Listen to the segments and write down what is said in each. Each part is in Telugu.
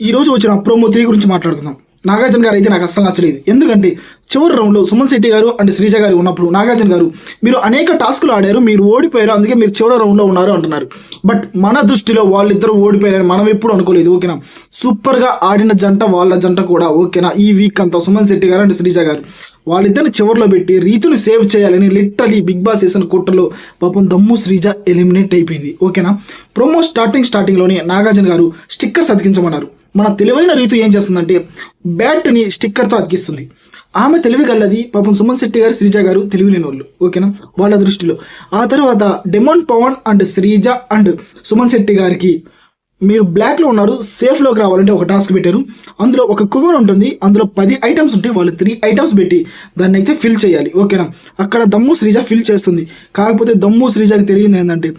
ఈరోజు వచ్చిన ప్రోమో 3 గురించి మాట్లాడుకుందాం. నాగార్జున గారు అయితే నాకు అస్సలు నచ్చలేదు. ఎందుకంటే చివరి రౌండ్లో సుమన్ శెట్టి గారు అండ్ శ్రీజ గారు ఉన్నప్పుడు నాగార్జున గారు మీరు అనేక టాస్కులు ఆడారు, మీరు ఓడిపోయారు, అందుకే మీరు చివరి రౌండ్లో ఉన్నారు అంటున్నారు. బట్ మన దృష్టిలో వాళ్ళిద్దరూ ఓడిపోయారని మనం ఎప్పుడు అనుకోలేదు. ఓకేనా, సూపర్గా ఆడిన జంట వాళ్ళ జంట కూడా. ఓకేనా, ఈ వీక్ అంతా సుమన్ శెట్టి గారు అండ్ శ్రీజ గారు వాళ్ళిద్దరిని చివరిలో పెట్టి రీతుని సేవ్ చేయాలని లిటరలీ బిగ్ బాస్ వేసిన కుట్రలో పాపం దమ్ము శ్రీజ ఎలిమినేట్ అయిపోయింది. ఓకేనా, ప్రోమో స్టార్టింగ్లోనే నాగార్జున గారు స్టిక్కర్స్ అతికించమన్నారు. మన తెలివైన రీతు ఏం చేస్తుందంటే బ్యాట్ని స్టిక్కర్తో అతికిస్తుంది. ఆమె తెలివి గల్లది. పాపం సుమన్ శెట్టి గారు శ్రీజ గారు తెలివి లేని వాళ్ళు. ఓకేనా, వాళ్ళ దృష్టిలో. ఆ తర్వాత Demon Pavan and Sreeja and Suman Shetty గారికి మీరు బ్లాక్లో ఉన్నారు, సేఫ్లోకి రావాలంటే ఒక టాస్క్ పెట్టారు. అందులో ఒక కువర్ ఉంటుంది, అందులో 10 ఐటమ్స్ ఉంటాయి. వాళ్ళు 3 ఐటమ్స్ పెట్టి దాన్ని అయితే ఫిల్ చేయాలి. ఓకేనా, అక్కడ దమ్ము శ్రీజ ఫిల్ చేస్తుంది. కాకపోతే దమ్ము శ్రీజకి తెలియదు ఏంటంటే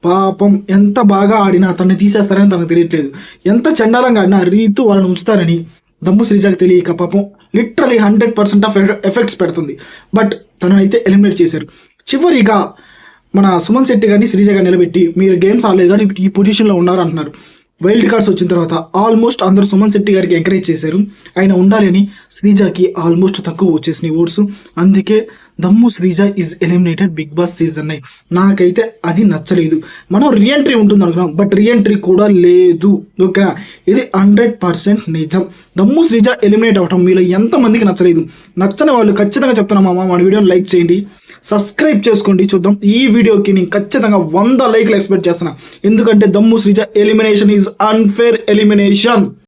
పాపం ఎంత బాగా ఆడినా తనని తీసేస్తారని తనకు తెలియట్లేదు. ఎంత చండాలంగా ఆడినా రీతు వాళ్ళని ఉంచుతారని దమ్ము శ్రీజకి తెలియక పాపం లిటరలీ 100% ఆఫ్ ఎఫెక్ట్స్ పెడుతుంది. బట్ తననైతే ఎలిమినేట్ చేశారు. చివరిగా మన సుమన్ శెట్టి గారిని శ్రీజ గారిని నిలబెట్టి మీరు గేమ్స్ ఆడలేదు కానీ ఈ పొజిషన్లో ఉన్నారు అంటున్నారు. వైల్డ్ కార్డ్స్ వచ్చిన తర్వాత ఆల్మోస్ట్ అందరూ సుమన్ శెట్టి గారికి ఎంకరేజ్ చేశారు. ఆయన ఉండాలి అని. శ్రీజకి ఆల్మోస్ట్ తక్కువ వచ్చేసినాయి ఓట్స్. అందుకే Dammu Sreeja is eliminated Bigg Boss season 9. నాకైతే అది నచ్చలేదు. మనం రీఎంట్రీ ఉంటుంది అనుకున్నాం, బట్ రీఎంట్రీ కూడా లేదు. ఓకేనా, ఇది 100% నిజం. దమ్ము శ్రీజ ఎలిమినేట్ అవ్వటం మీలో ఎంతమందికి నచ్చలేదు? నచ్చని వాళ్ళు ఖచ్చితంగా చెప్తున్నామా, మన వీడియోని లైక్ చేయండి, సబ్స్క్రైబ్ చేసుకోండి. చూద్దాం, ఈ వీడియోకి నేను ఖచ్చితంగా 100 లైక్లు ఎక్స్పెక్ట్ చేస్తున్నా. ఎందుకంటే దమ్ము Sreeja elimination is unfair elimination.